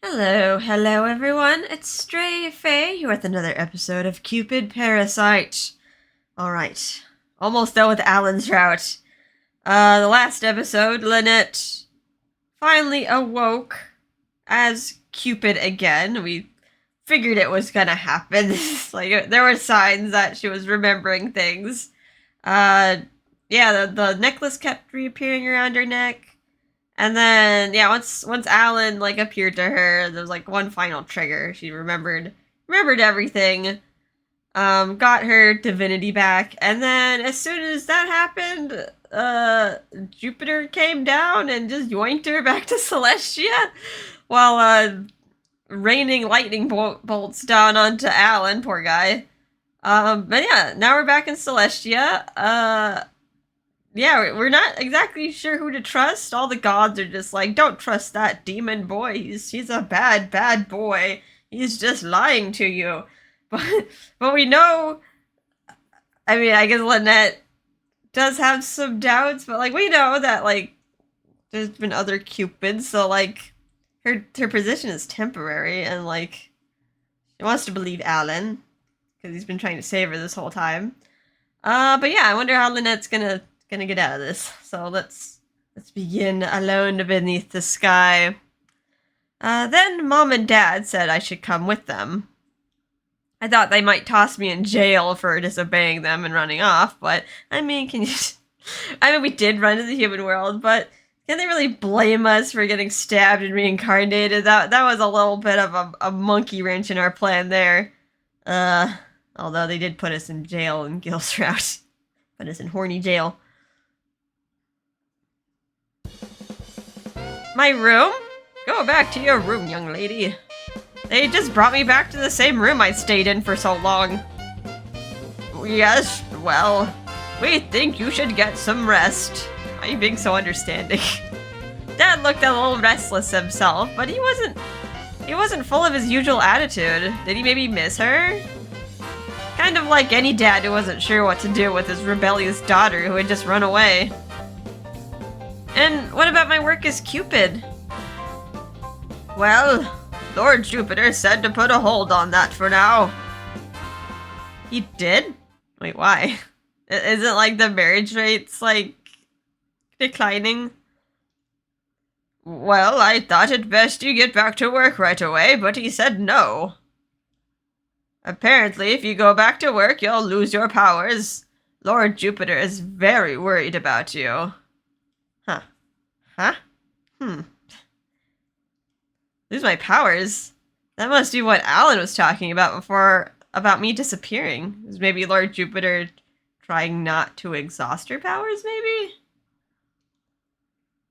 Hello everyone, it's Stray Faye here with another episode of Cupid Parasite. Alright, almost done with Allan's route. The last episode, Lynette finally awoke as Cupid again. We figured it was gonna happen. Like, there were signs that she was remembering things. The necklace kept reappearing around her neck. And then, once Allan appeared to her, there was one final trigger. She remembered everything. Got her divinity back, and then as soon as that happened, Jupiter came down and just yoinked her back to Celestia, while raining lightning bolts down onto Allan, poor guy. But yeah, now we're back in Celestia. We're not exactly sure who to trust. All the gods are just like, don't trust that demon boy. He's a bad boy. He's just lying to you. But we know, I guess Lynette does have some doubts, but we know that there's been other Cupids, so her position is temporary, and she wants to believe Allan because he's been trying to save her this whole time. But yeah, I wonder how Lynette's gonna get out of this. So let's begin alone beneath the sky. Then Mom and Dad said I should come with them. I thought they might toss me in jail for disobeying them and running off, but we did run to the human world, but can they really blame us for getting stabbed and reincarnated? That was a little bit of a monkey wrench in our plan there. Although they did put us in jail in Gilsrout. Put us in horny jail. My room? Go back to your room, young lady. They just brought me back to the same room I stayed in for so long. Yes, well, we think you should get some rest. Why are you being so understanding? Dad looked a little restless himself, but he wasn't full of his usual attitude. Did he maybe miss her? Kind of like any dad who wasn't sure what to do with his rebellious daughter who had just run away. And what about my work as Cupid? Well, Lord Jupiter said to put a hold on that for now. He did? Wait, why? Isn't the marriage rates declining? Well, I thought it best you get back to work right away, but he said no. Apparently, if you go back to work, you'll lose your powers. Lord Jupiter is very worried about you. Huh? Lose my powers? That must be what Allan was talking about before, about me disappearing. Is maybe Lord Jupiter trying not to exhaust her powers, maybe?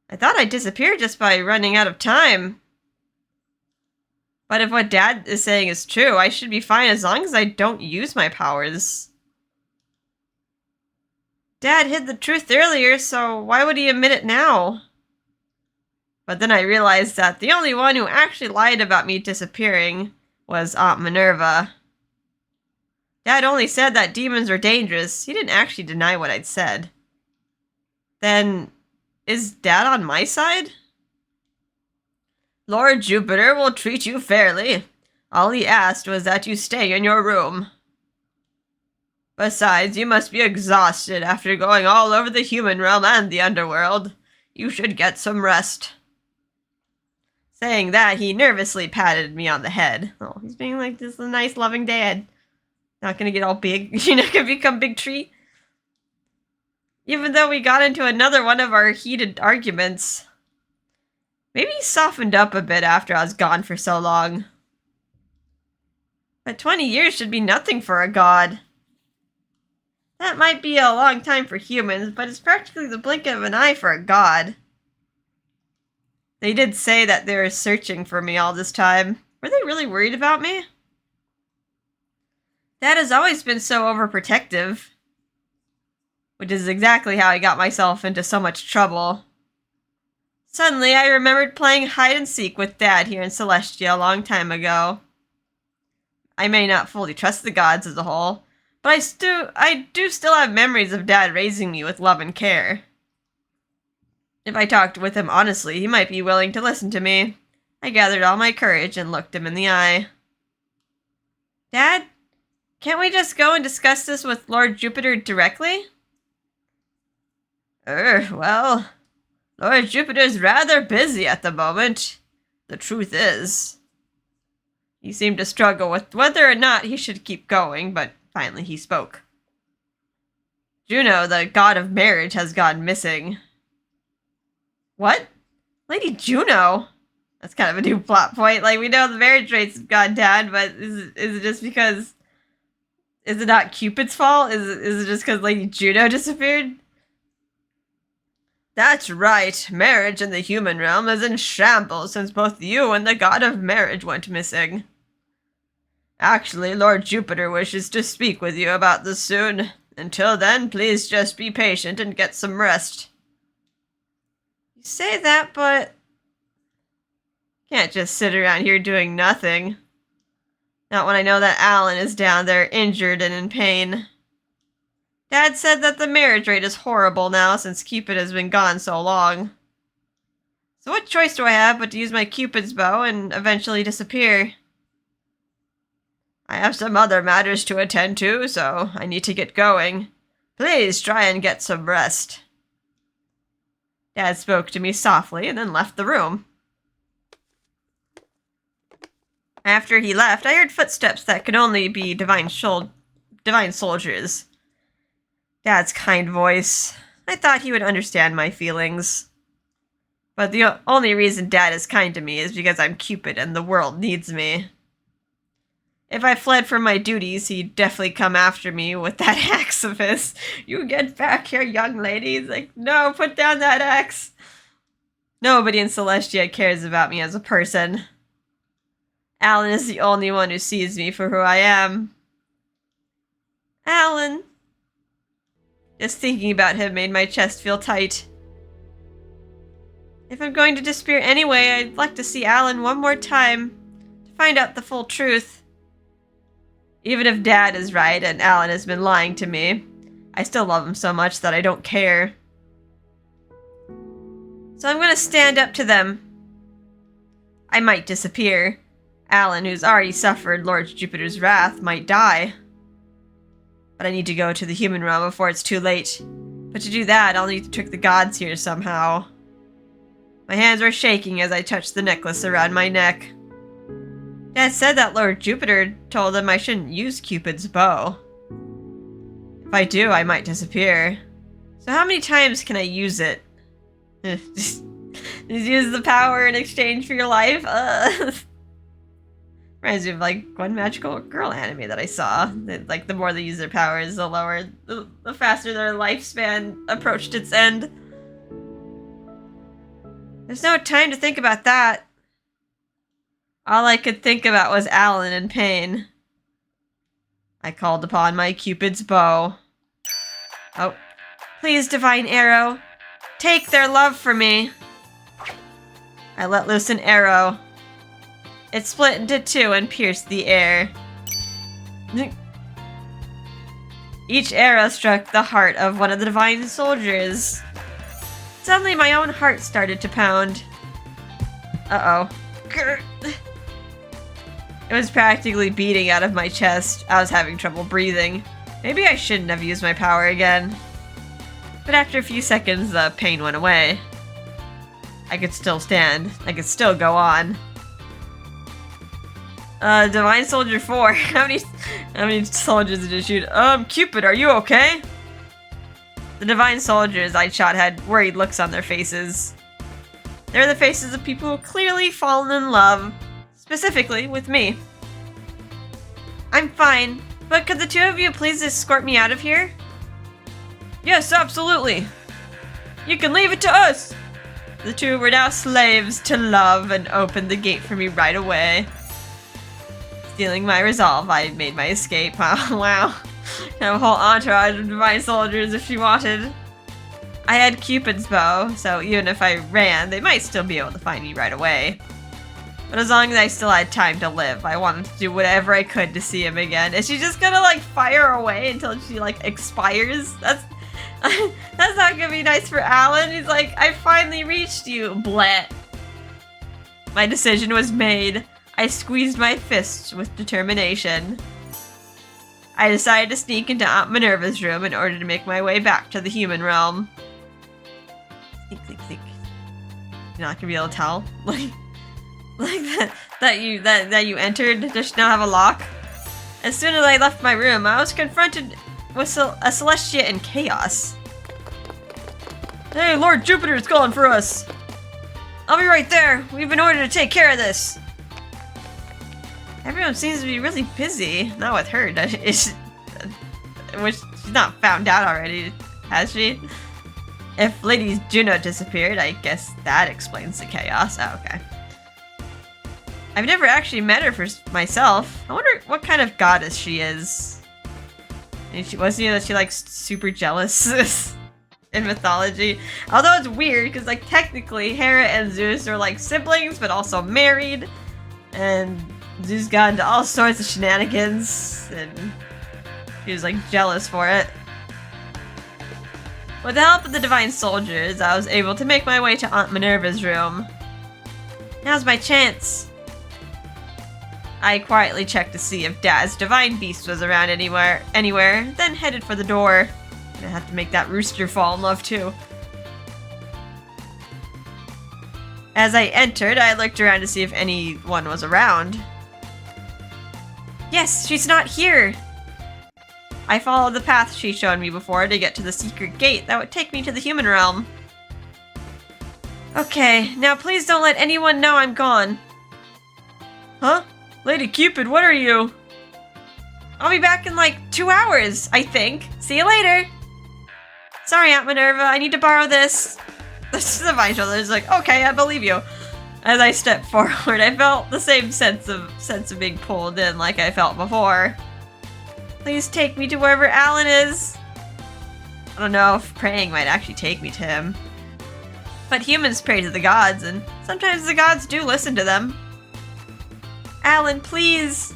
I thought I disappeared just by running out of time. But if what Dad is saying is true, I should be fine as long as I don't use my powers. Dad hid the truth earlier, so why would he admit it now? But then I realized that the only one who actually lied about me disappearing was Aunt Minerva. Dad only said that demons were dangerous. He didn't actually deny what I'd said. Then, is Dad on my side? Lord Jupiter will treat you fairly. All he asked was that you stay in your room. Besides, you must be exhausted after going all over the human realm and the underworld. You should get some rest. Saying that, he nervously patted me on the head. Oh, he's being like this a nice, loving dad. Not gonna get all big. You're not gonna become Big Tree. Even though we got into another one of our heated arguments. Maybe he softened up a bit after I was gone for so long. But 20 years should be nothing for a god. That might be a long time for humans, but it's practically the blink of an eye for a god. They did say that they were searching for me all this time. Were they really worried about me? Dad has always been so overprotective. Which is exactly how I got myself into so much trouble. Suddenly, I remembered playing hide-and-seek with Dad here in Celestia a long time ago. I may not fully trust the gods as a whole, but I do still have memories of Dad raising me with love and care. If I talked with him honestly, he might be willing to listen to me. I gathered all my courage and looked him in the eye. Dad, can't we just go and discuss this with Lord Jupiter directly? Well, Lord Jupiter's rather busy at the moment. The truth is. He seemed to struggle with whether or not he should keep going, but finally he spoke. Juno, the god of marriage, has gone missing. What? Lady Juno? That's kind of a new plot point. Like, we know the marriage rates have gone down, but is it just because... Is it not Cupid's fault? Is it just because Lady Juno disappeared? That's right. Marriage in the human realm is in shambles since both you and the god of marriage went missing. Actually, Lord Jupiter wishes to speak with you about this soon. Until then, please just be patient and get some rest. You say that, but... Can't just sit around here doing nothing. Not when I know that Allan is down there injured and in pain. Dad said that the marriage rate is horrible now since Cupid has been gone so long. So what choice do I have but to use my Cupid's bow and eventually disappear? I have some other matters to attend to, so I need to get going. Please try and get some rest. Dad spoke to me softly and then left the room. After he left, I heard footsteps that could only be divine soldiers. Dad's kind voice. I thought he would understand my feelings. But the only reason Dad is kind to me is because I'm Cupid and the world needs me. If I fled from my duties, he'd definitely come after me with that axe of his. You get back here, young lady. He's like, no, put down that axe. Nobody in Celestia cares about me as a person. Allan is the only one who sees me for who I am. Allan. Just thinking about him made my chest feel tight. If I'm going to disappear anyway, I'd like to see Allan one more time to find out the full truth. Even if Dad is right and Allan has been lying to me, I still love him so much that I don't care. So I'm going to stand up to them. I might disappear. Allan, who's already suffered Lord Jupiter's wrath, might die. But I need to go to the human realm before it's too late. But to do that, I'll need to trick the gods here somehow. My hands were shaking as I touched the necklace around my neck. Dad said that Lord Jupiter told him I shouldn't use Cupid's bow. If I do, I might disappear. So how many times can I use it? Just use the power in exchange for your life? Reminds me of, like, one magical girl anime that I saw. Like, the more they use their powers, the faster their lifespan approached its end. There's no time to think about that. All I could think about was Allan in pain. I called upon my Cupid's bow. Oh, please, divine arrow, take their love from me. I let loose an arrow. It split into two and pierced the air. Each arrow struck the heart of one of the divine soldiers. Suddenly my own heart started to pound. Uh-oh. It was practically beating out of my chest. I was having trouble breathing. Maybe I shouldn't have used my power again. But after a few seconds, the pain went away. I could still stand. I could still go on. Divine Soldier 4. How many soldiers did you shoot? Cupid, are you okay? The divine soldiers I shot had worried looks on their faces. They're the faces of people who clearly fallen in love, specifically with me. I'm fine, but could the two of you please escort me out of here? Yes, absolutely. You can leave it to us. The two were now slaves to love and opened the gate for me right away. Stealing my resolve, I made my escape. Wow. I have a whole entourage of divine soldiers if she wanted. I had Cupid's bow, so even if I ran, they might still be able to find me right away. But as long as I still had time to live, I wanted to do whatever I could to see him again. Is she just gonna, like, fire away until she, like, expires? That's not gonna be nice for Allan. He's like, I finally reached you, bleh. My decision was made. I squeezed my fists with determination. I decided to sneak into Aunt Minerva's room in order to make my way back to the human realm. Sneak, sneak, sneak. You're not gonna be able to tell? Like that you entered? Does she not have a lock? As soon as I left my room, I was confronted with a Celestia in chaos. Hey, Lord Jupiter's calling for us! I'll be right there! We've been ordered to take care of this! Everyone seems to be really busy. Not with her, does she? Which she's not found out already, has she? If Lady Juno disappeared, I guess that explains the chaos. Oh, okay. I've never actually met her for myself. I wonder what kind of goddess she is. And wasn't she like super jealous in mythology? Although it's weird because like technically Hera and Zeus are like siblings but also married, and Zeus got into all sorts of shenanigans and she was like jealous for it. With the help of the divine soldiers, I was able to make my way to Aunt Minerva's room. Now's my chance. I quietly checked to see if Dad's divine beast was around anywhere, then headed for the door. I have to make that rooster fall in love too. As I entered, I looked around to see if anyone was around. Yes, she's not here! I followed the path she showed me before to get to the secret gate that would take me to the human realm. Okay, now please don't let anyone know I'm gone. Huh? Lady Cupid, what are you? I'll be back in like 2 hours, I think. See you later! Sorry, Aunt Minerva, I need to borrow this. This is a my shoulder. It's like, okay, I believe you. As I stepped forward, I felt the same sense of being pulled in like I felt before. Please take me to wherever Allan is. I don't know if praying might actually take me to him. But humans pray to the gods, and sometimes the gods do listen to them. Allan, please!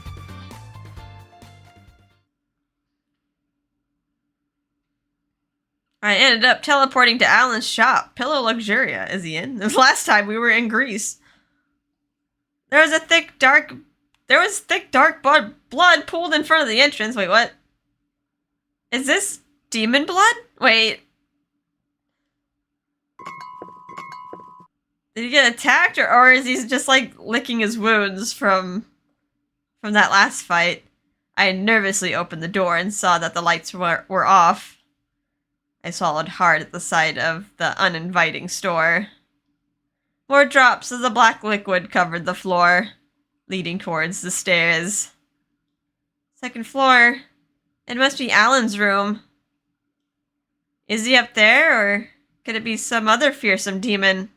I ended up teleporting to Allan's shop, Pillow Luxuria. Is he in? The last time we were in Greece. There was thick, dark blood pooled in front of the entrance. Wait, what? Is this demon blood? Wait. Did he get attacked, or is he just like licking his wounds from that last fight? I nervously opened the door and saw that the lights were off. I swallowed hard at the sight of the uninviting store. More drops of the black liquid covered the floor, leading towards the stairs. Second floor. It must be Allan's room. Is he up there, or could it be some other fearsome demon?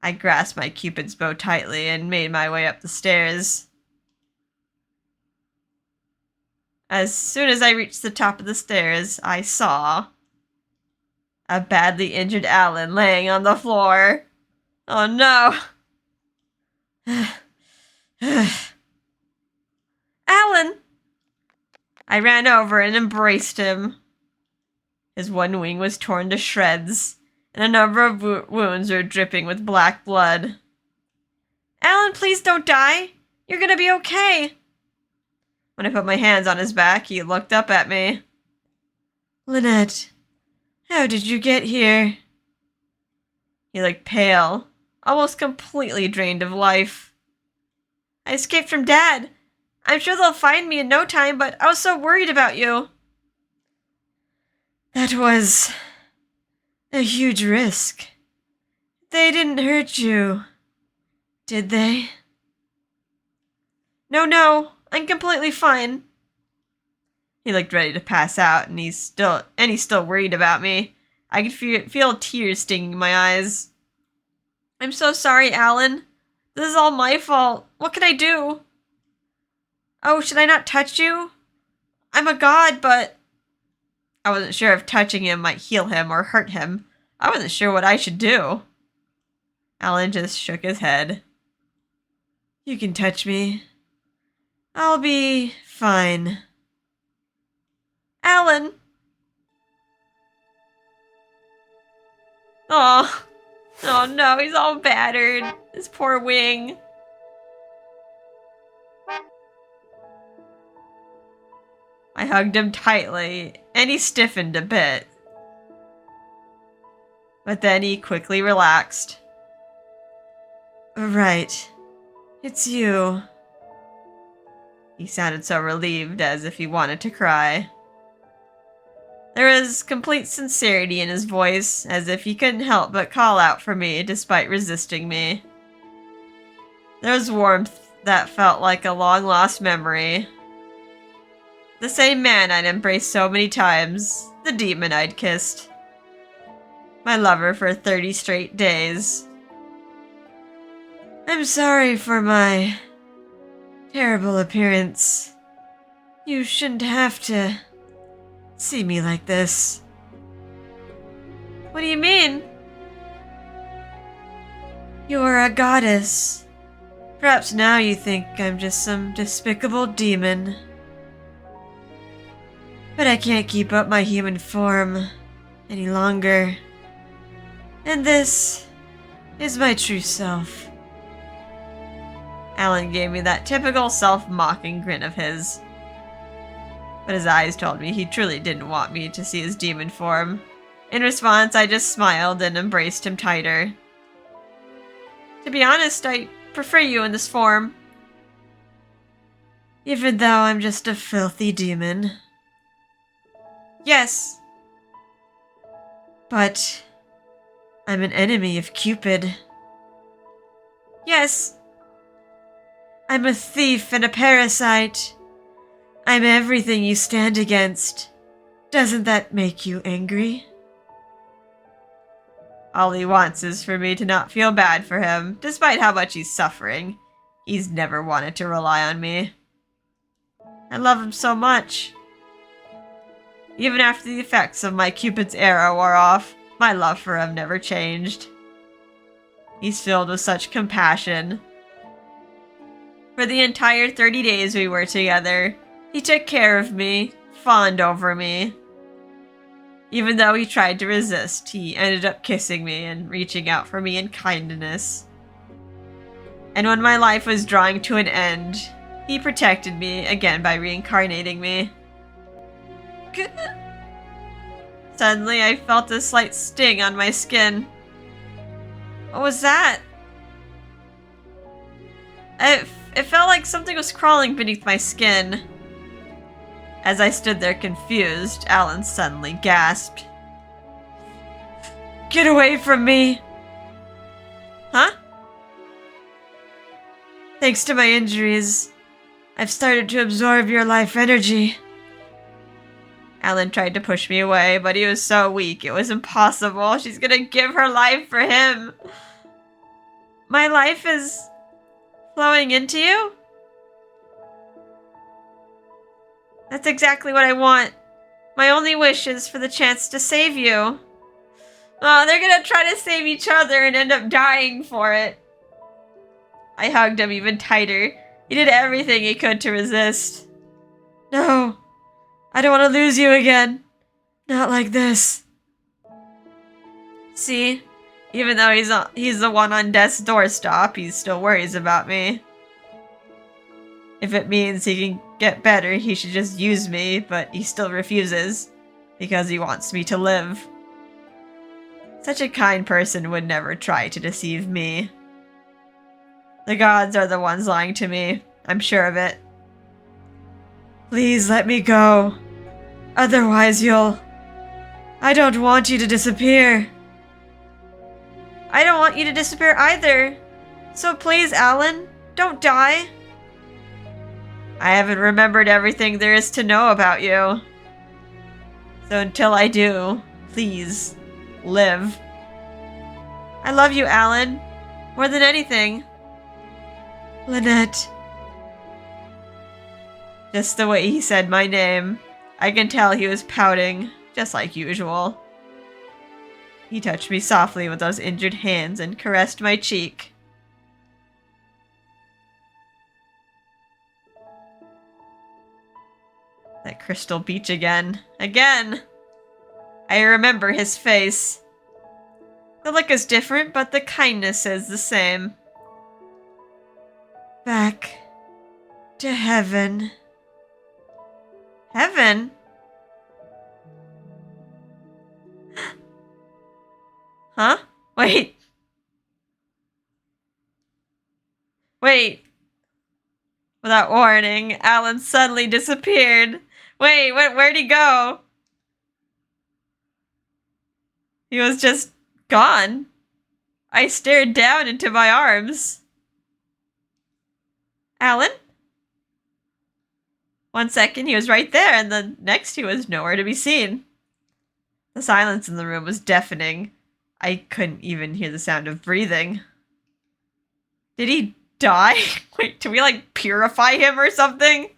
I grasped my Cupid's bow tightly and made my way up the stairs. As soon as I reached the top of the stairs, I saw a badly injured Allan laying on the floor. Oh no! Allan! I ran over and embraced him. His one wing was torn to shreds, and a number of wounds were dripping with black blood. Allan, please don't die! You're gonna be okay! When I put my hands on his back, he looked up at me. Lynette, how did you get here? He looked pale, almost completely drained of life. I escaped from Dad. I'm sure they'll find me in no time, but I was so worried about you. That was a huge risk. They didn't hurt you, did they? No, I'm completely fine. He looked ready to pass out, and he's still worried about me. I could feel tears stinging my eyes. I'm so sorry, Allan. This is all my fault. What can I do? Oh, should I not touch you? I'm a god, but... I wasn't sure if touching him might heal him or hurt him. I wasn't sure what I should do. Allan just shook his head. You can touch me. I'll be fine. Allan! Aw. Oh no, he's all battered. His poor wing. I hugged him tightly, and he stiffened a bit. But then he quickly relaxed. Right. It's you. He sounded so relieved, as if he wanted to cry. There was complete sincerity in his voice, as if he couldn't help but call out for me despite resisting me. There was warmth that felt like a long-lost memory. The same man I'd embraced so many times, the demon I'd kissed. My lover for 30 straight days. I'm sorry for my terrible appearance. You shouldn't have to see me like this. What do you mean? You're a goddess. Perhaps now you think I'm just some despicable demon. But I can't keep up my human form any longer. And this is my true self. Allan gave me that typical self-mocking grin of his. But his eyes told me he truly didn't want me to see his demon form. In response, I just smiled and embraced him tighter. To be honest, I prefer you in this form. Even though I'm just a filthy demon. Yes. But I'm an enemy of Cupid. Yes. I'm a thief and a parasite. I'm everything you stand against. Doesn't that make you angry? All he wants is for me to not feel bad for him, despite how much he's suffering. He's never wanted to rely on me. I love him so much. Even after the effects of my Cupid's arrow wore off, my love for him never changed. He's filled with such compassion. For the entire 30 days we were together, he took care of me, fawned over me. Even though he tried to resist, he ended up kissing me and reaching out for me in kindness. And when my life was drawing to an end, he protected me again by reincarnating me. Suddenly, I felt a slight sting on my skin. What was that? It felt like something was crawling beneath my skin. As I stood there confused, Allan suddenly gasped. Get away from me! Huh? Thanks to my injuries, I've started to absorb your life energy. Allan tried to push me away, but he was so weak, it was impossible. She's gonna give her life for him. My life is flowing into you? That's exactly what I want. My only wish is for the chance to save you. Oh, they're gonna try to save each other and end up dying for it. I hugged him even tighter. He did everything he could to resist. No, I don't want to lose you again. Not like this. See? Even though he's the one on death's doorstep, he still worries about me. If it means he can get better, he should just use me, but he still refuses. Because he wants me to live. Such a kind person would never try to deceive me. The gods are the ones lying to me. I'm sure of it. Please let me go. Otherwise you'll... I don't want you to disappear. I don't want you to disappear either. So please, Allan, don't die. I haven't remembered everything there is to know about you. So until I do, please, live. I love you, Allan. More than anything. Lynette. Just the way he said my name, I can tell he was pouting, just like usual. He touched me softly with those injured hands and caressed my cheek. That crystal beach again. Again! I remember his face. The look is different, but the kindness is the same. Back to heaven. Heaven? Huh? Wait. Wait. Without warning, Allan suddenly disappeared. Wait, where'd he go? He was just gone. I stared down into my arms. Allan? 1 second, he was right there, and the next he was nowhere to be seen. The silence in the room was deafening. I couldn't even hear the sound of breathing. Did he die? Wait, do we, like, purify him or something?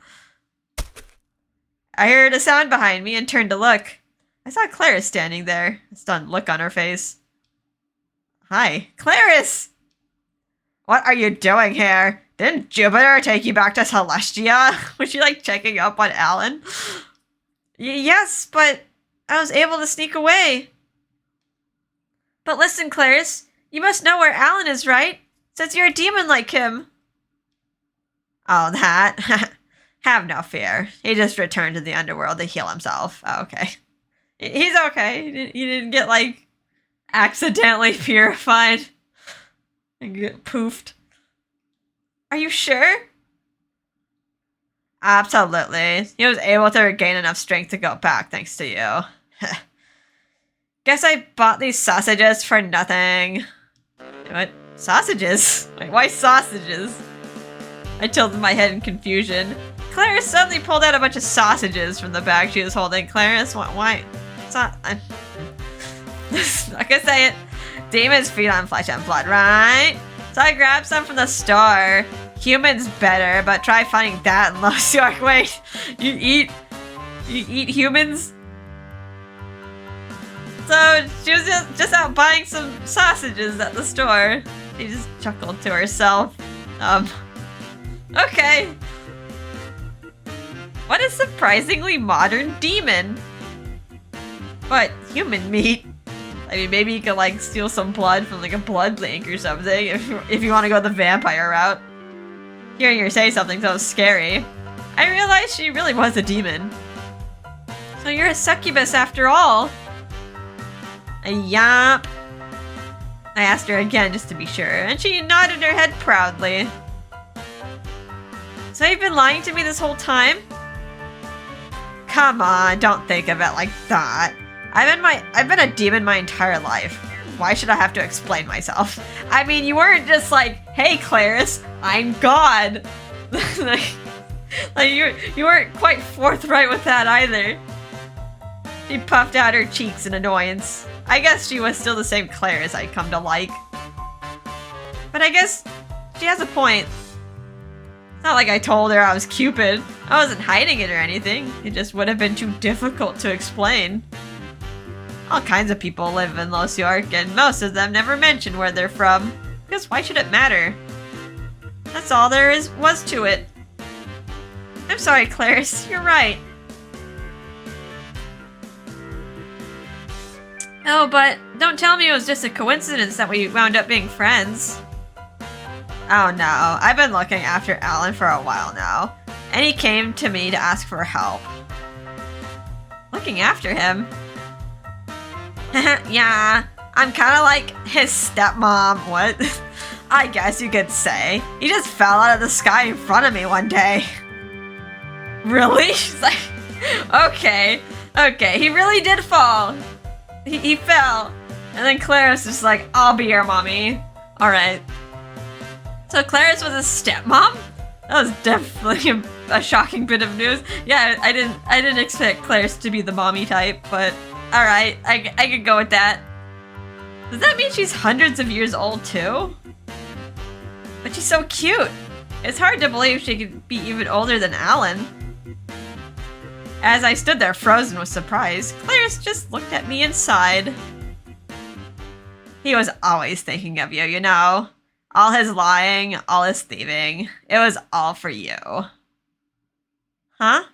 I heard a sound behind me and turned to look. I saw Clarice standing there, a stunned look on her face. Hi, Clarice! What are you doing here? Didn't Jupiter take you back to Celestia? Was she, like, checking up on Allan? Yes, but I was able to sneak away. But listen, Clarice, you must know where Allan is, right? Since you're a demon like him. Oh, that? Have no fear. He just returned to the underworld to heal himself. Oh, okay. He's okay. He didn't get, like, accidentally purified and get poofed. Are you sure? Absolutely. He was able to regain enough strength to go back thanks to you. Guess I bought these sausages for nothing. What? Sausages? Wait, why sausages? I tilted my head in confusion. Clarice suddenly pulled out a bunch of sausages from the bag she was holding. Clarice, why? It's not... I can say it. Demons feed on flesh and blood, right? So I grabbed some from the store. Humans better, but try finding that in Lost York. Wait, you eat humans? So she was just out buying some sausages at the store. She just chuckled to herself. Okay. What a surprisingly modern demon. But human meat. I mean, maybe you could, like, steal some blood from, like, a blood bank or something if you want to go the vampire route. Hearing her say something so scary, I realized she really was a demon. So you're a succubus after all. Yup. I asked her again just to be sure, and she nodded her head proudly. So you've been lying to me this whole time? Come on, don't think of it like that. I've been a demon my entire life. Why should I have to explain myself? I mean, you weren't just like, hey Clarice, I'm God. like you weren't quite forthright with that either. She puffed out her cheeks in annoyance. I guess she was still the same Clarice I'd come to like. But I guess she has a point. It's not like I told her I was Cupid. I wasn't hiding it or anything. It just would have been too difficult to explain. All kinds of people live in Lost York, and most of them never mention where they're from. Because why should it matter? That's all there was to it. I'm sorry, Clarice. You're right. Oh, but don't tell me it was just a coincidence that we wound up being friends. Oh no, I've been looking after Allan for a while now, and he came to me to ask for help. Looking after him? Yeah, I'm kind of like his stepmom. What? I guess you could say. He just fell out of the sky in front of me one day. Really? She's like, okay, he really did fall. He fell. And then Clarice was just like, I'll be your mommy. Alright. So Clarice was a stepmom? That was definitely a shocking bit of news. Yeah, I didn't expect Clarice to be the mommy type, but alright, I could go with that. Does that mean she's hundreds of years old too? But she's so cute. It's hard to believe she could be even older than Allan. As I stood there frozen with surprise, Clarice just looked at me and sighed. He was always thinking of you, you know. All his lying, all his thieving. It was all for you. Huh?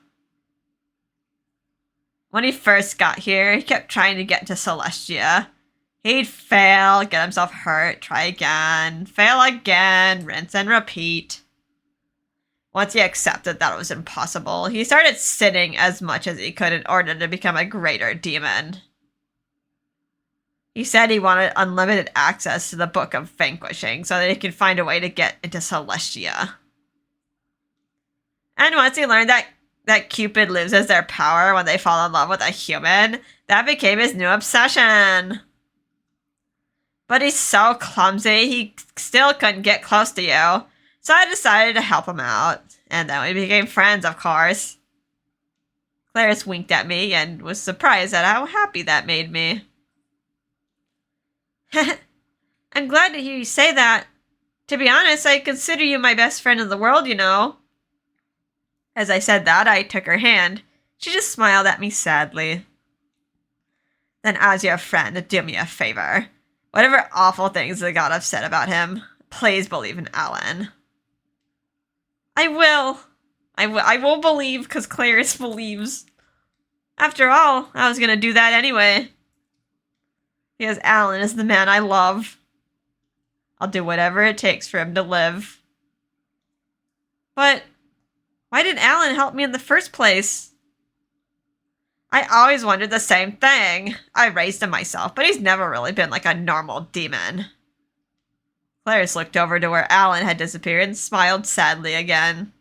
When he first got here, he kept trying to get to Celestia. He'd fail, get himself hurt, try again, fail again, rinse and repeat. Once he accepted that it was impossible, he started sinning as much as he could in order to become a greater demon. He said he wanted unlimited access to the Book of Vanquishing so that he could find a way to get into Celestia. And once he learned that Cupid loses their power when they fall in love with a human, that became his new obsession. But he's so clumsy, he still couldn't get close to you. So I decided to help him out. And then we became friends, of course. Clarice winked at me and was surprised at how happy that made me. I'm glad to hear you say that. To be honest, I consider you my best friend in the world, you know. As I said that, I took her hand. She just smiled at me sadly. Then as your friend, do me a favor. Whatever awful things the god have said about him, please believe in Allan. I will. I will believe because Clarice believes. After all, I was going to do that anyway. Because Allan is the man I love. I'll do whatever it takes for him to live. But why didn't Allan help me in the first place? I always wondered the same thing. I raised him myself, but he's never really been like a normal demon. Clarice looked over to where Allan had disappeared and smiled sadly again.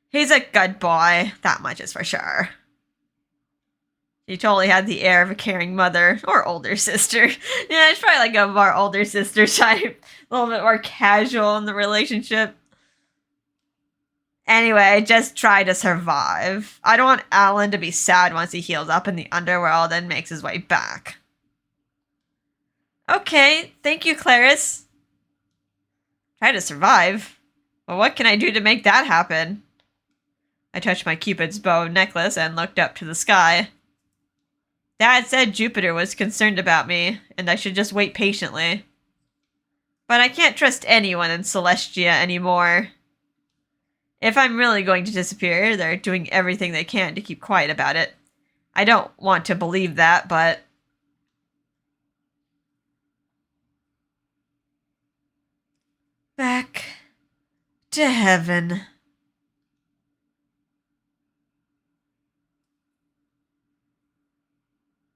He's a good boy, that much is for sure. She totally had the air of a caring mother or older sister. Yeah, it's probably like a more older sister type. A little bit more casual in the relationship. Anyway, just try to survive. I don't want Allan to be sad once he heals up in the underworld and makes his way back. Okay, thank you, Clarice. Try to survive? Well, what can I do to make that happen? I touched my Cupid's bow necklace and looked up to the sky. Dad said Jupiter was concerned about me, and I should just wait patiently. But I can't trust anyone in Celestia anymore. If I'm really going to disappear, they're doing everything they can to keep quiet about it. I don't want to believe that, but... Back to heaven.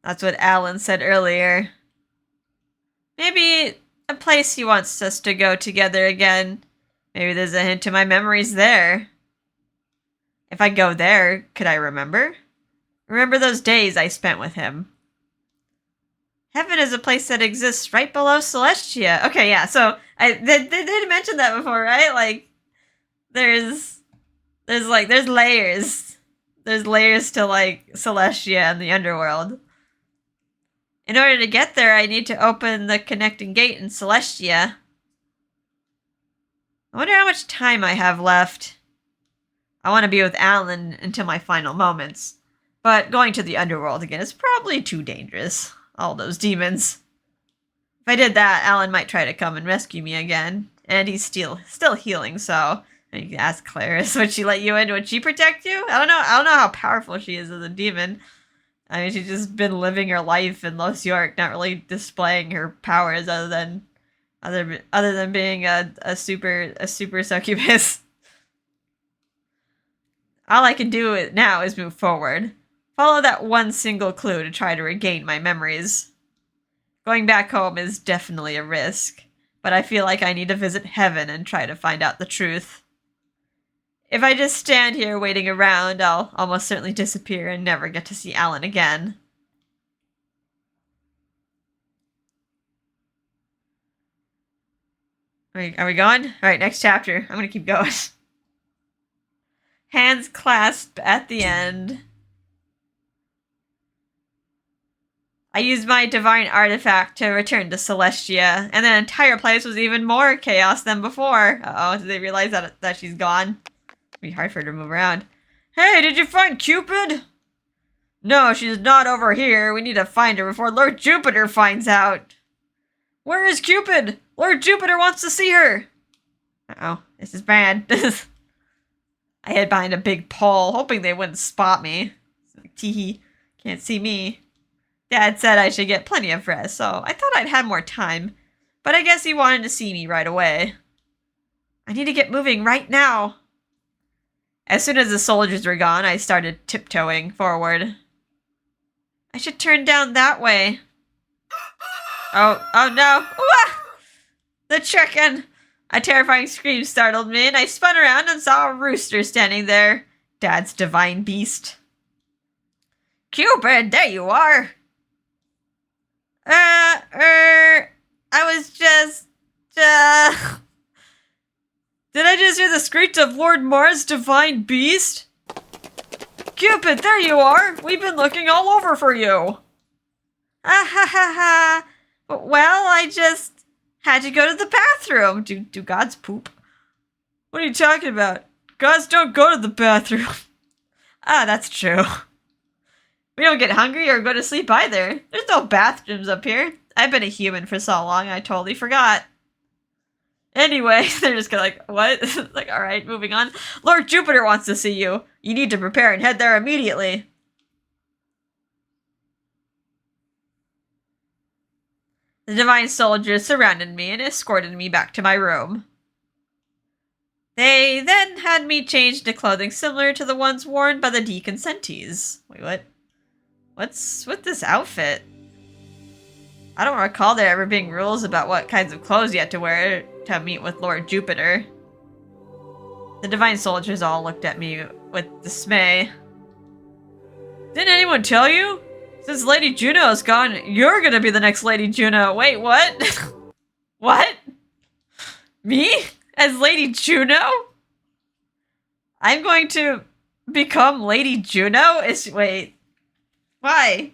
That's what Allan said earlier. Maybe a place he wants us to go together again. Maybe there's a hint to my memories there. If I go there, could I remember? Remember those days I spent with him. Heaven is a place that exists right below Celestia. Okay, yeah, so they did mention that before, right? Like, there's layers. There's layers to, like, Celestia and the underworld. In order to get there, I need to open the connecting gate in Celestia. I wonder how much time I have left. I want to be with Allan until my final moments. But going to the underworld again is probably too dangerous. All those demons. If I did that, Allan might try to come and rescue me again. And he's still healing, so... You can ask Clarice, would she let you in? Would she protect you? I don't know how powerful she is as a demon. I mean, she's just been living her life in Los York, not really displaying her powers other than being a super succubus. All I can do now is move forward. Follow that one single clue to try to regain my memories. Going back home is definitely a risk, but I feel like I need to visit heaven and try to find out the truth. If I just stand here waiting around, I'll almost certainly disappear and never get to see Allan again. Are we going? Alright, next chapter. I'm gonna keep going. Hands clasped at the end. I used my divine artifact to return to Celestia, and the entire place was even more chaos than before. Uh-oh, did they realize that she's gone? It'd be hard for her to move around. Hey, did you find Cupid? No, she's not over here. We need to find her before Lord Jupiter finds out. Where is Cupid? Lord Jupiter wants to see her. Uh-oh, this is bad. I hid behind a big pole, hoping they wouldn't spot me. Teehee, can't see me. Dad said I should get plenty of rest, so I thought I'd have more time. But I guess he wanted to see me right away. I need to get moving right now. As soon as the soldiers were gone, I started tiptoeing forward. I should turn down that way. Oh no. Wah! The chicken! A terrifying scream startled me, and I spun around and saw a rooster standing there. Dad's divine beast. Cupid, there you are! I was just, Did I just hear the screech of Lord Mars' divine beast? Cupid, there you are! We've been looking all over for you! Ah ha ha ha! Well, I just had to go to the bathroom. Do gods poop? What are you talking about? Gods don't go to the bathroom. Ah, that's true. We don't get hungry or go to sleep either. There's no bathrooms up here. I've been a human for so long, I totally forgot. Anyway, they're just kind of like, what? Like, alright, moving on. Lord Jupiter wants to see you. You need to prepare and head there immediately. The divine soldiers surrounded me and escorted me back to my room. They then had me changed to clothing similar to the ones worn by the deconsentees. Wait, what? What's with this outfit? I don't recall there ever being rules about what kinds of clothes you had to wear to meet with Lord Jupiter. The divine soldiers all looked at me with dismay. Didn't anyone tell you? Since Lady Juno's gone, you're gonna be the next Lady Juno. Wait, what? What? Me? As Lady Juno? I'm going to become Lady Juno? Wait. Why?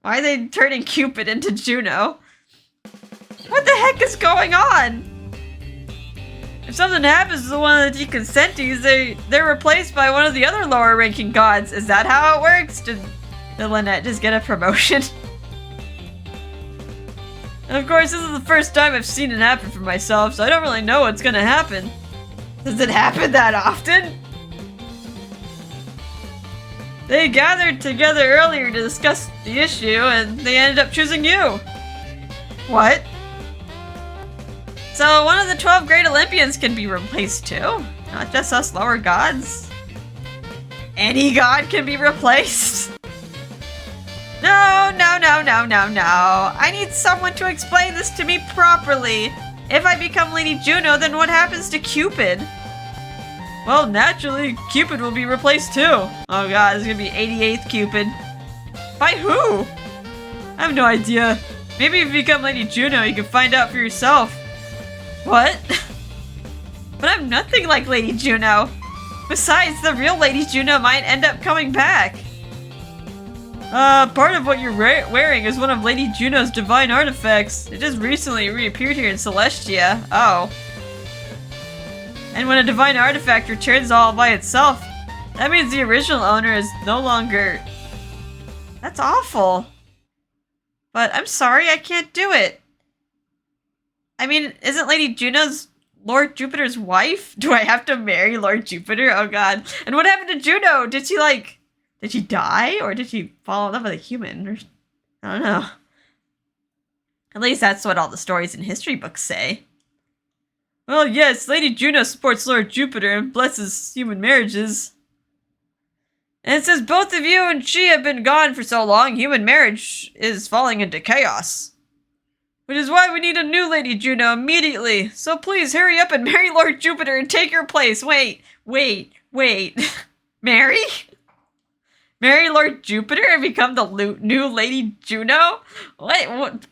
Why are they turning Cupid into Juno? What the heck is going on? If something happens to one of the deconsentees, they're replaced by one of the other lower ranking gods. Is that how it works? Did Lynette just get a promotion? And of course, this is the first time I've seen it happen for myself, so I don't really know what's gonna happen. Does it happen that often? They gathered together earlier to discuss the issue, and they ended up choosing you. What? So one of the 12 great Olympians can be replaced too? Not just us lower gods? Any god can be replaced? No, no, no, no, no, no. I need someone to explain this to me properly. If I become Lady Juno, then what happens to Cupid? Well, naturally, Cupid will be replaced too. Oh god, it's gonna be 88th Cupid. By who? I have no idea. Maybe if you become Lady Juno, you can find out for yourself. What? But I'm nothing like Lady Juno. Besides, the real Lady Juno might end up coming back. Part of what you're wearing is one of Lady Juno's divine artifacts. It just recently reappeared here in Celestia. Oh. And when a divine artifact returns all by itself, that means the original owner is no longer... That's awful. But I'm sorry, I can't do it. I mean, isn't Lady Juno's Lord Jupiter's wife? Do I have to marry Lord Jupiter? Oh god. And what happened to Juno? Did she die? Or did she fall in love with a human? Or, I don't know. At least that's what all the stories in history books say. Well, yes, Lady Juno supports Lord Jupiter and blesses human marriages. And since both of you and she have been gone for so long, human marriage is falling into chaos. Which is why we need a new Lady Juno immediately. So please hurry up and marry Lord Jupiter and take your place. Wait. Marry? Marry Lord Jupiter and become the new Lady Juno? What?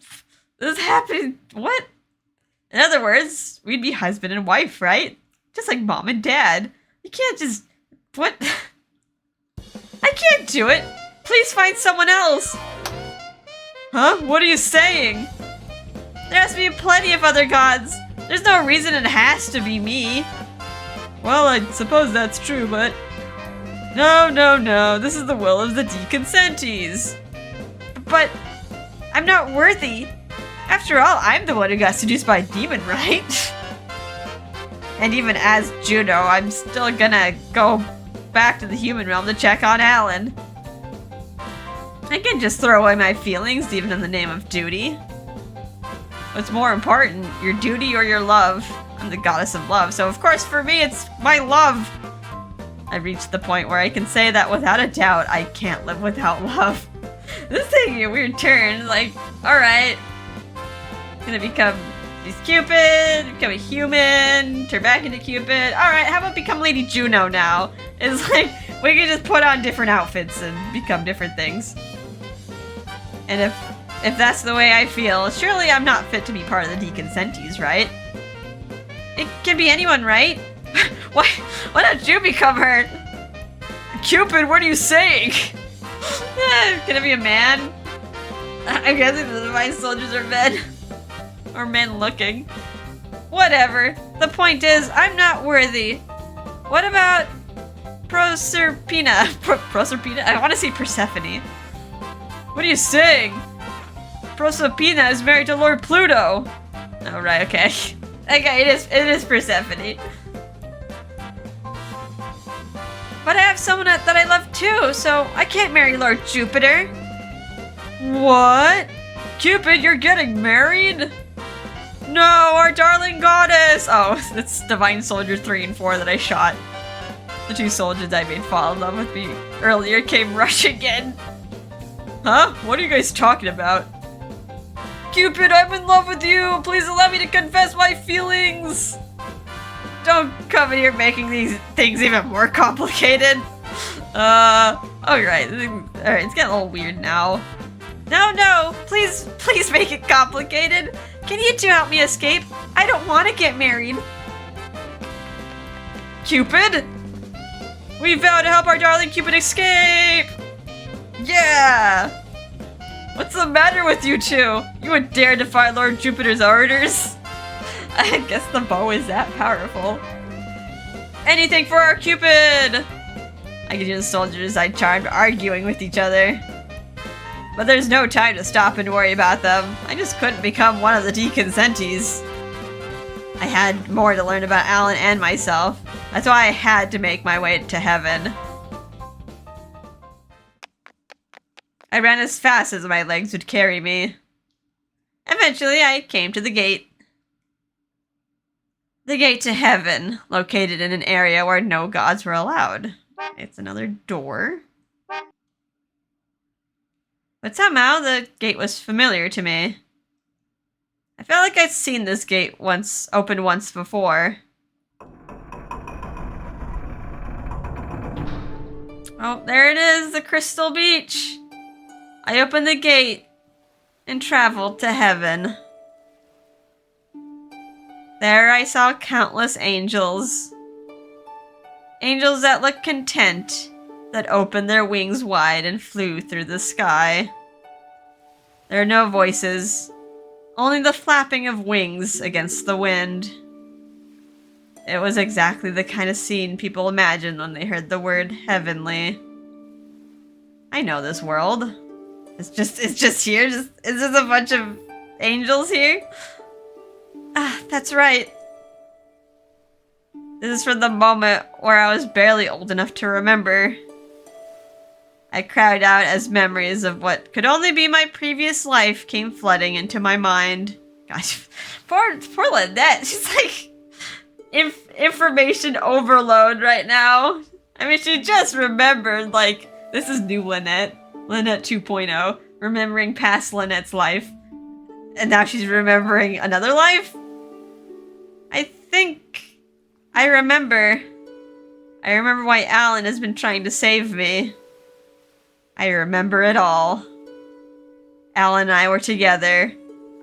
This is happening? What? In other words, we'd be husband and wife, right? Just like mom and dad. You can't just... What? I can't do it. Please find someone else. Huh? What are you saying? There has to be plenty of other gods. There's no reason it has to be me. Well, I suppose that's true, but... No. This is the will of the deconsentees. But... I'm not worthy. After all, I'm the one who got seduced by a demon, right? And even as Juno, I'm still gonna go back to the human realm to check on Allan. I can just throw away my feelings, even in the name of duty. What's more important, your duty or your love? I'm the goddess of love, so of course for me it's my love. I've reached the point where I can say that without a doubt, I can't live without love. This is taking a weird turn, like, alright. Gonna become, she's Cupid, become a human, turn back into Cupid. Alright, how about become Lady Juno now? It's like, we can just put on different outfits and become different things. And if that's the way I feel, surely I'm not fit to be part of the deconsenties, right? It can be anyone, right? Why don't you become her? Cupid, what are you saying? Can it be a man? I'm guessing the divine soldiers are men. Or men looking. Whatever. The point is, I'm not worthy. What about Proserpina? Proserpina? I want to say Persephone. What are you saying? Proserpina is married to Lord Pluto. Oh, right, okay. Okay, it is Persephone. But I have someone that I love too, so I can't marry Lord Jupiter. What? Cupid, you're getting married? No, our darling goddess! Oh, it's Divine Soldier 3 and 4 that I shot. The two soldiers I made fall in love with me earlier came rushing in. Huh? What are you guys talking about? Cupid, I'm in love with you! Please allow me to confess my feelings! Don't come in here making these things even more complicated. Alright. Alright, it's getting a little weird now. No, please make it complicated. Can you two help me escape? I don't want to get married. Cupid? We vow to help our darling Cupid escape! Yeah! What's the matter with you two? You would dare defy Lord Jupiter's orders? I guess the bow is that powerful. Anything for our Cupid! I can hear the soldiers I charmed arguing with each other. But there's no time to stop and worry about them. I just couldn't become one of the deconsenties. I had more to learn about Allan and myself. That's why I had to make my way to heaven. I ran as fast as my legs would carry me. Eventually, I came to the gate. The gate to heaven, located in an area where no gods were allowed. It's another door. But somehow, the gate was familiar to me. I felt like I'd seen this gate open once before. Oh, there it is, the Crystal Beach! I opened the gate and traveled to heaven. There I saw countless angels. Angels that looked content, that opened their wings wide and flew through the sky. There are no voices, only the flapping of wings against the wind. It was exactly the kind of scene people imagine when they heard the word heavenly. I know this world. It's just here? Is this a bunch of angels here? Ah, that's right. This is from the moment where I was barely old enough to remember. I cried out as memories of what could only be my previous life came flooding into my mind. Gosh, poor Lynette. She's like information overload right now. I mean, she just remembered, like, this is new Lynette. Lynette 2.0. Remembering past Lynette's life. And now she's remembering another life? I think I remember. I remember why Allan has been trying to save me. I remember it all. Allan and I were together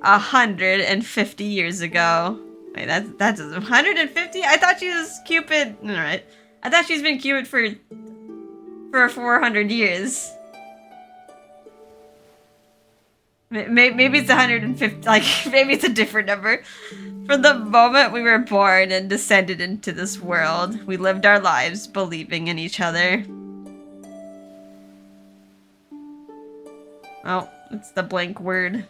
150 years ago. Wait, that's 150? I thought she was Cupid. Alright. I thought she's been Cupid for 400 years. Maybe it's 150, like, maybe it's a different number. From the moment we were born and descended into this world, we lived our lives believing in each other. Oh, it's the blank word.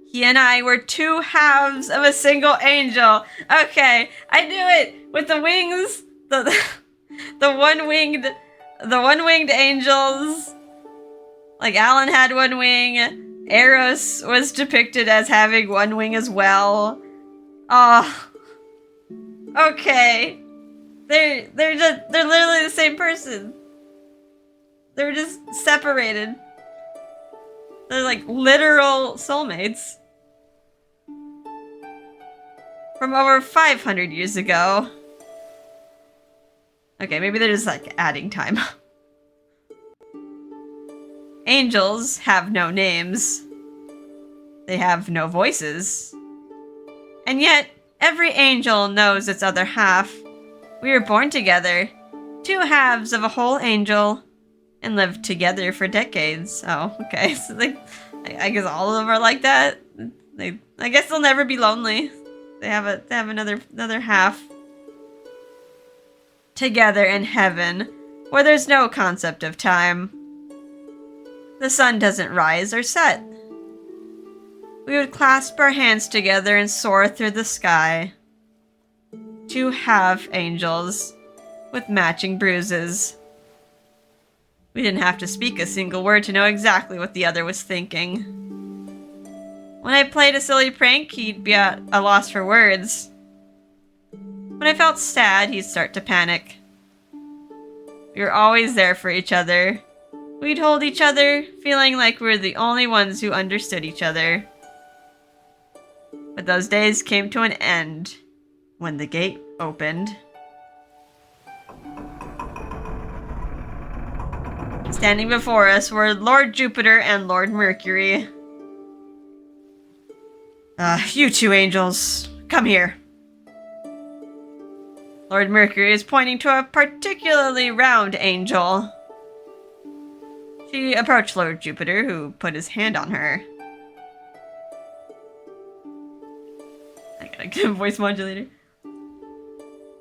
He and I were two halves of a single angel. Okay, I knew it! With the wings, the one-winged angels. Like, Allan had one wing. Eros was depicted as having one wing as well. Oh. Okay. They're literally the same person. They're just separated. They're like literal soulmates. From over 500 years ago. Okay, maybe they're just like adding time. Angels have no names. They have no voices. And yet, every angel knows its other half. We were born together, two halves of a whole angel, and lived together for decades. Oh, okay. So I guess all of them are like that. I guess they'll never be lonely. They have another half. Together in heaven, where there's no concept of time. The sun doesn't rise or set. We would clasp our hands together and soar through the sky. Two half angels with matching bruises. We didn't have to speak a single word to know exactly what the other was thinking. When I played a silly prank, he'd be at a loss for words. When I felt sad, he'd start to panic. We were always there for each other. We'd hold each other, feeling like we were the only ones who understood each other. But those days came to an end when the gate opened. Standing before us were Lord Jupiter and Lord Mercury. You two angels, come here. Lord Mercury is pointing to a particularly round angel. She approached Lord Jupiter, who put his hand on her. I gotta get a voice modulator.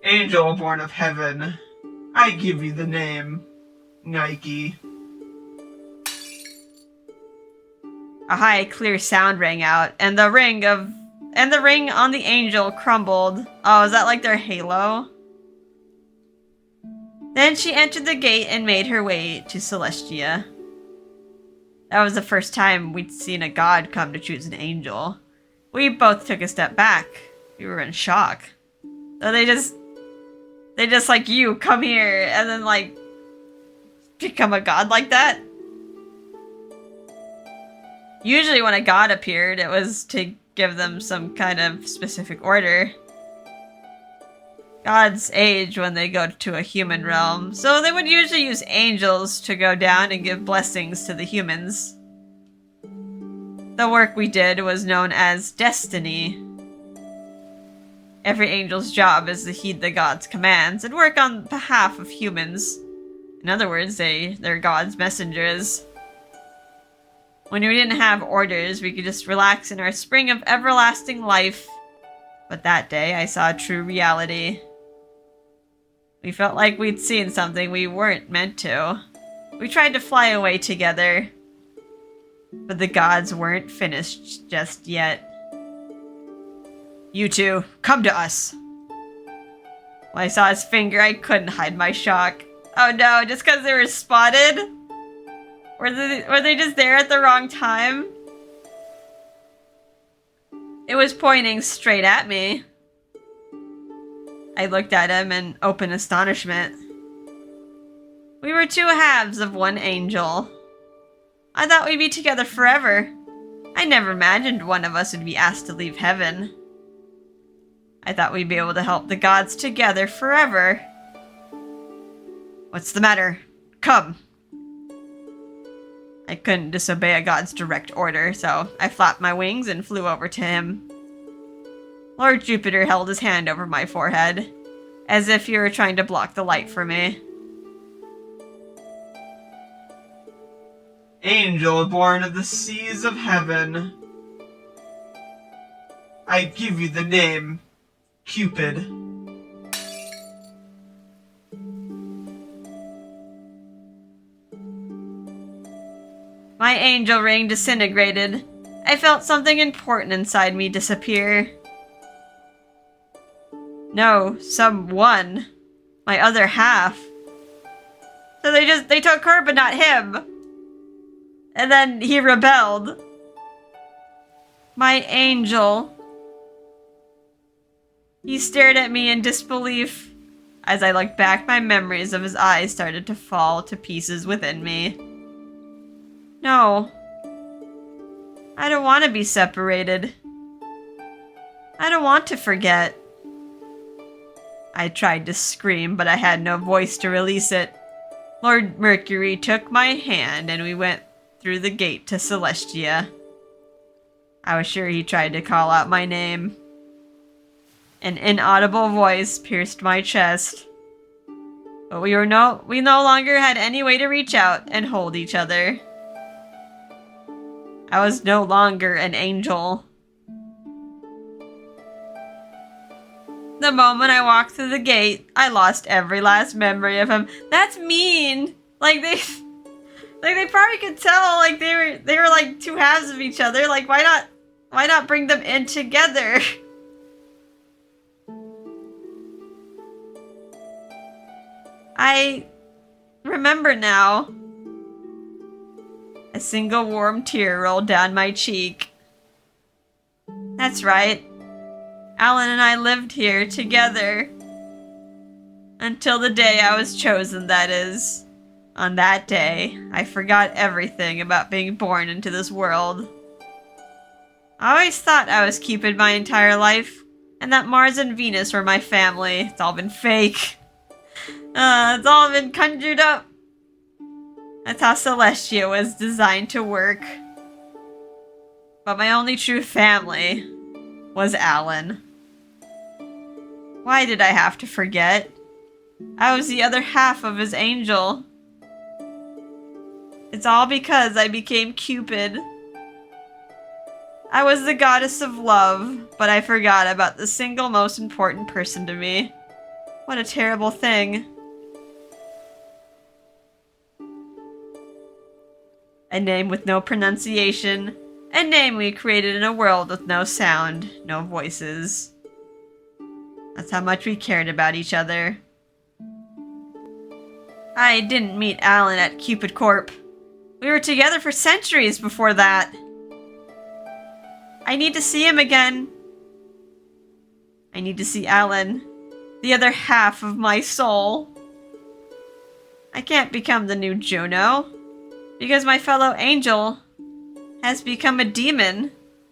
Angel born of heaven, I give you the name Nike. A high, clear sound rang out, and the ring on the angel crumbled. Oh, is that like their halo? Then she entered the gate and made her way to Celestia. That was the first time we'd seen a god come to choose an angel. We both took a step back. We were in shock. So they just like, you, come here, and then like, become a god like that? Usually when a god appeared, it was to give them some kind of specific order. Gods age when they go to a human realm, so they would usually use angels to go down and give blessings to the humans. The work we did was known as destiny. Every angel's job is to heed the gods' commands and work on behalf of humans. In other words, they're God's messengers. When we didn't have orders, we could just relax in our spring of everlasting life. But that day, I saw true reality. We felt like we'd seen something we weren't meant to. We tried to fly away together. But the gods weren't finished just yet. You two, come to us. When I saw his finger, I couldn't hide my shock. Oh no, just because they were spotted? Were they just there at the wrong time? It was pointing straight at me. I looked at him in open astonishment. We were two halves of one angel. I thought we'd be together forever. I never imagined one of us would be asked to leave heaven. I thought we'd be able to help the gods together forever. What's the matter? Come. I couldn't disobey a god's direct order, so I flapped my wings and flew over to him. Lord Jupiter held his hand over my forehead, as if he were trying to block the light for me. Angel born of the seas of heaven, I give you the name Cupid. My angel ring disintegrated. I felt something important inside me disappear. No, someone. My other half. So they took her but not him. And then he rebelled. My angel. He stared at me in disbelief. As I looked back, my memories of his eyes started to fall to pieces within me. No. I don't want to be separated. I don't want to forget. I tried to scream, but I had no voice to release it. Lord Mercury took my hand and we went through the gate to Celestia. I was sure he tried to call out my name. An inaudible voice pierced my chest. But we no longer had any way to reach out and hold each other. I was no longer an angel. The moment I walked through the gate, I lost every last memory of him. That's mean. Like they probably could tell like they were like two halves of each other. Like why not bring them in together? I remember now. A single warm tear rolled down my cheek. That's right. Allan and I lived here together. Until the day I was chosen, that is. On that day, I forgot everything about being born into this world. I always thought I was Cupid my entire life, and that Mars and Venus were my family. It's all been fake. It's all been conjured up. That's how Celestia was designed to work. But my only true family was Allan. Why did I have to forget? I was the other half of his angel. It's all because I became Cupid. I was the goddess of love, but I forgot about the single most important person to me. What a terrible thing. A name with no pronunciation. A name we created in a world with no sound, no voices. That's how much we cared about each other. I didn't meet Allan at Cupid Corp. We were together for centuries before that. I need to see him again. I need to see Allan, the other half of my soul. I can't become the new Juno, because my fellow angel has become a demon.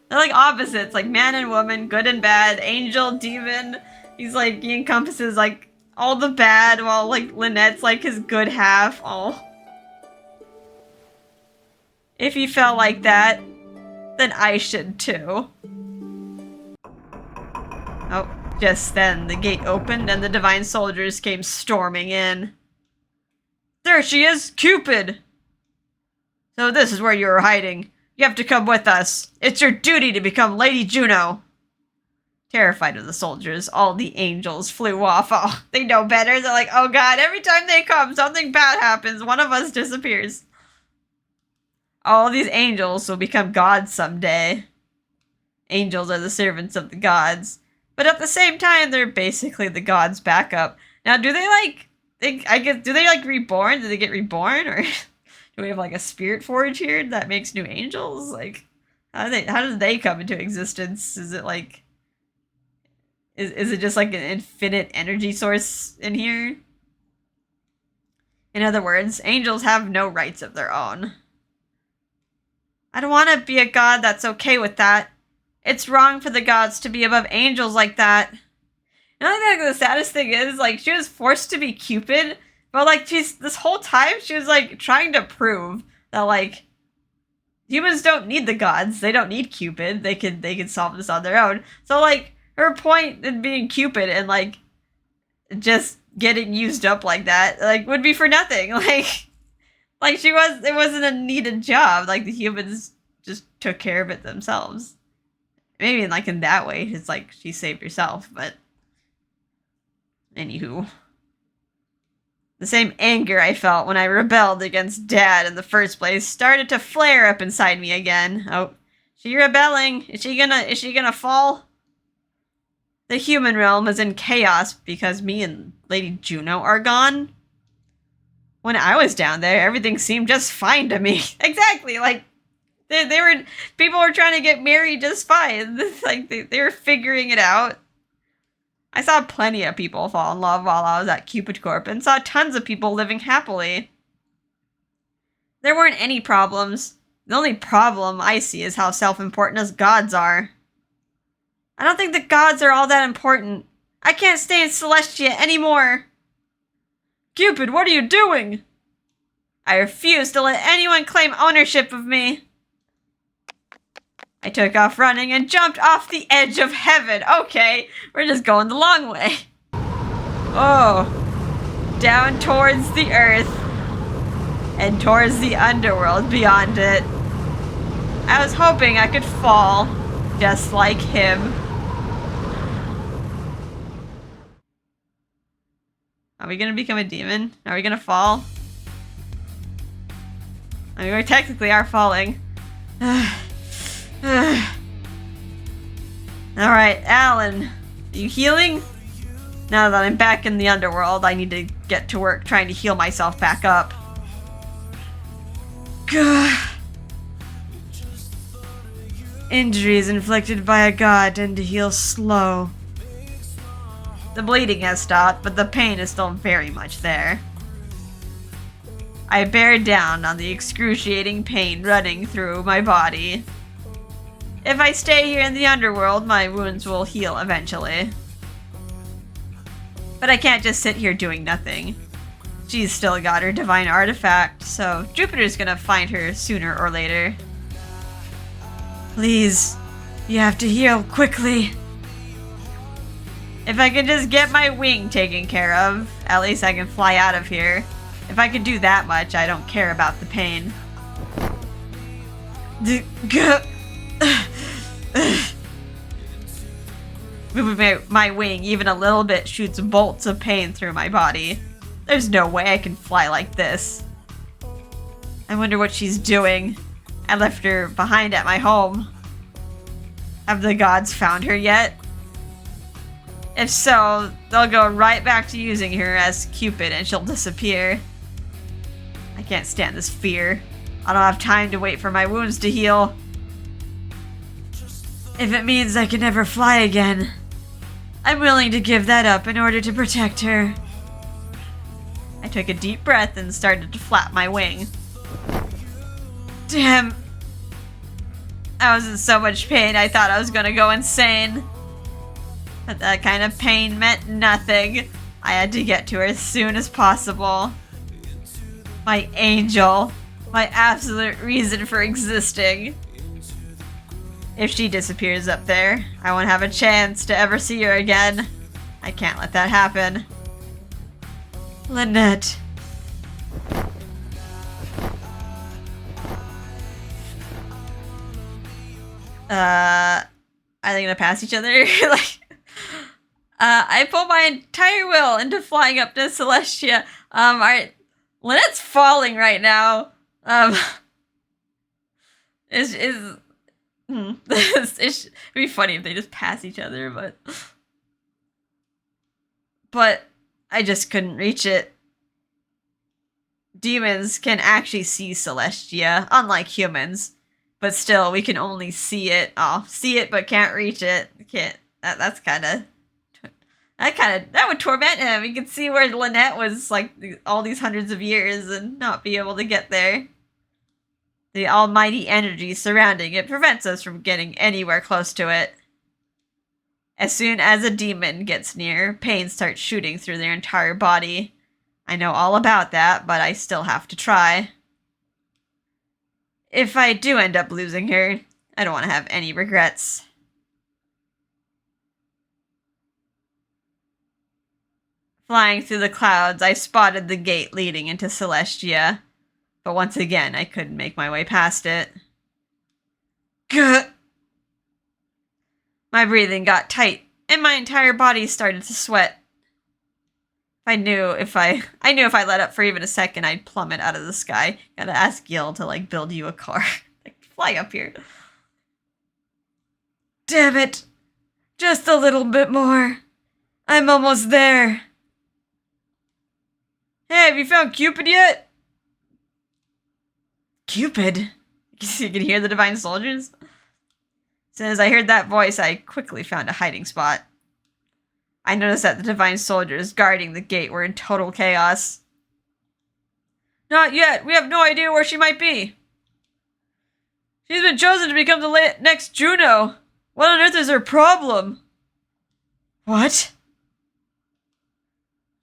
They're like opposites, like man and woman, good and bad, angel, demon. He's like, he encompasses like all the bad, while like Lynette's like his good half. Oh. If he felt like that, then I should too. Oh, just then the gate opened and the divine soldiers came storming in. There she is, Cupid! So this is where you were hiding. You have to come with us. It's your duty to become Lady Juno. Terrified of the soldiers, all the angels flew off. Oh, they know better. They're like, oh god, every time they come, something bad happens. One of us disappears. All these angels will become gods someday. Angels are the servants of the gods. But at the same time, they're basically the gods' backup. Now, do they like... do they like reborn? Do they get reborn? Or do we have like a spirit forge here that makes new angels? Like, how do they come into existence? Is it like... Is it just like an infinite energy source in here? In other words, angels have no rights of their own. I don't want to be a god that's okay with that. It's wrong for the gods to be above angels like that. And I think the saddest thing is, like, she was forced to be Cupid, but like this whole time she was like trying to prove that like humans don't need the gods. They don't need Cupid. They can solve this on their own. So like her point in being Cupid and like just getting used up like that, like, would be for nothing. Like it wasn't a needed job. Like the humans just took care of it themselves. Maybe in that way, it's like she saved herself, but anywho. The same anger I felt when I rebelled against Dad in the first place started to flare up inside me again. Oh, she rebelling? Is she gonna fall? The human realm is in chaos because me and Lady Juno are gone. when I was down there, everything seemed just fine to me. Exactly, like, people were trying to get married just fine. Like, they were figuring it out. I saw plenty of people fall in love while I was at Cupid Corp and saw tons of people living happily. There weren't any problems. The only problem I see is how self-important us gods are. I don't think the gods are all that important. I can't stay in Celestia anymore. Cupid, what are you doing? I refuse to let anyone claim ownership of me. I took off running and jumped off the edge of heaven. Okay, we're just going the long way. Oh, down towards the earth and towards the underworld beyond it. I was hoping I could fall just like him. Are we gonna become a demon? Are we gonna fall? I mean, we technically are falling. Alright, Allan. Are you healing? Now that I'm back in the underworld, I need to get to work trying to heal myself back up. Gah. Injuries inflicted by a god tend to heal slow. The bleeding has stopped, but the pain is still very much there. I bear down on the excruciating pain running through my body. If I stay here in the underworld, my wounds will heal eventually. But I can't just sit here doing nothing. She's still got her divine artifact, so Jupiter's gonna find her sooner or later. Please, you have to heal quickly. If I could just get my wing taken care of, at least I can fly out of here. If I could do that much, I don't care about the pain. Moving my wing even a little bit shoots bolts of pain through my body. There's no way I can fly like this. I wonder what she's doing. I left her behind at my home. Have the gods found her yet? If so, they'll go right back to using her as Cupid and she'll disappear. I can't stand this fear. I don't have time to wait for my wounds to heal. If it means I can never fly again, I'm willing to give that up in order to protect her. I took a deep breath and started to flap my wing. Damn. I was in so much pain I thought I was gonna go insane. But that kind of pain meant nothing. I had to get to her as soon as possible. My angel. My absolute reason for existing. If she disappears up there, I won't have a chance to ever see her again. I can't let that happen. Lynette. Are they gonna pass each other? I put my entire will into flying up to Celestia. Alright. Lynette's falling right now. It'd be funny if they just pass each other, but I just couldn't reach it. Demons can actually see Celestia, unlike humans, but still we can only see it. Oh, see it but can't reach it. Can't. That would torment him. He could see where Lynette was like all these hundreds of years and not be able to get there. The almighty energy surrounding it prevents us from getting anywhere close to it. As soon as a demon gets near, pain starts shooting through their entire body. I know all about that, but I still have to try. If I do end up losing her, I don't want to have any regrets. Flying through the clouds, I spotted the gate leading into Celestia. But once again, I couldn't make my way past it. Gah! My breathing got tight, and my entire body started to sweat. I knew if I let up for even a second, I'd plummet out of the sky. Gotta ask Gil to, build you a car. Fly up here. Damn it! Just a little bit more. I'm almost there. Hey, have you found Cupid yet? Cupid? You can hear the divine soldiers? As soon as I heard that voice, I quickly found a hiding spot. I noticed that the divine soldiers guarding the gate were in total chaos. Not yet. We have no idea where she might be. She's been chosen to become the next Juno. What on earth is her problem? What?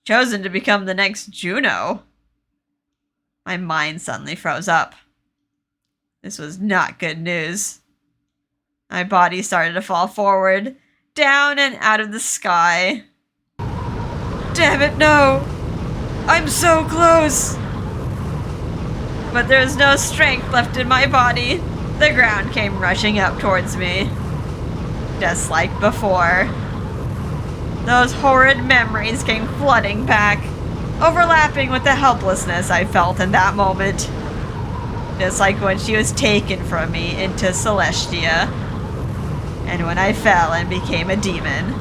Chosen to become the next Juno? My mind suddenly froze up. This was not good news. My body started to fall forward, down and out of the sky. Damn it, no! I'm so close! But there was no strength left in my body. The ground came rushing up towards me. Just like before. Those horrid memories came flooding back, overlapping with the helplessness I felt in that moment. Just like when she was taken from me into Celestia, and when I fell and became a demon.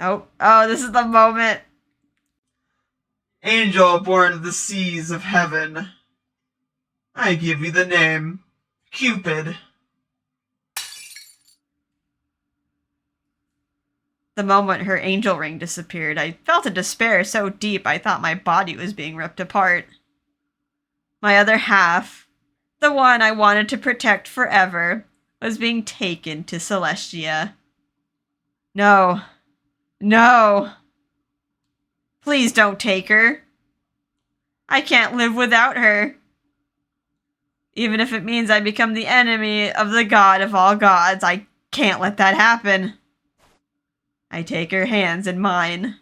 Oh, this is the moment. Angel born of the seas of heaven, I give you the name Cupid. The moment her angel ring disappeared, I felt a despair so deep I thought my body was being ripped apart. My other half, the one I wanted to protect forever, was being taken to Celestia. No. No. Please don't take her. I can't live without her. Even if it means I become the enemy of the god of all gods, I can't let that happen. I take her hands in mine.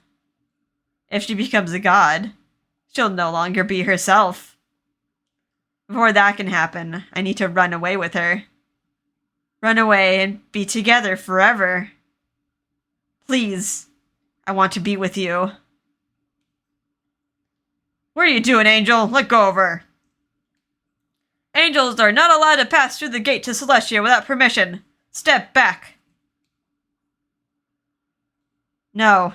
If she becomes a god, she'll no longer be herself. Before that can happen, I need to run away with her. Run away and be together forever. Please, I want to be with you. What are you doing, Angel? Let go of her. Angels are not allowed to pass through the gate to Celestia without permission. Step back. No.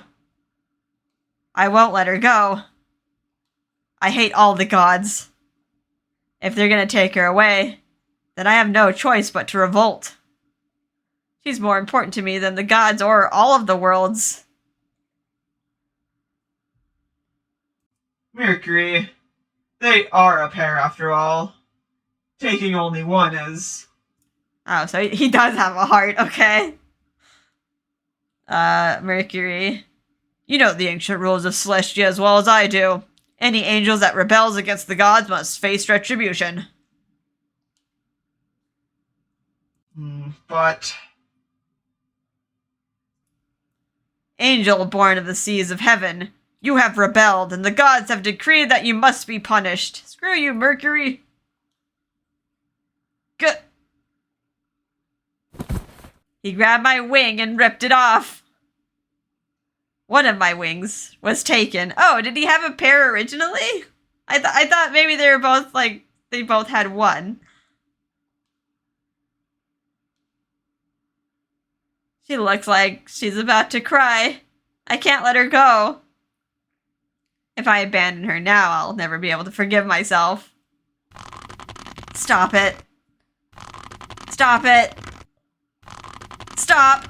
I won't let her go. I hate all the gods. If they're gonna take her away, then I have no choice but to revolt. She's more important to me than the gods or all of the worlds. Mercury, they are a pair after all. Taking only one is... Oh, so he does have a heart, okay. Mercury. You know the ancient rules of Celestia as well as I do. Any angels that rebels against the gods must face retribution. But... Angel born of the seas of heaven, you have rebelled, and the gods have decreed that you must be punished. Screw you, Mercury. Good. He grabbed my wing and ripped it off. One of my wings was taken. Oh, did he have a pair originally? I thought maybe they were both, like, they both had one. She looks like she's about to cry. I can't let her go. If I abandon her now, I'll never be able to forgive myself. Stop it. Stop it. Stop.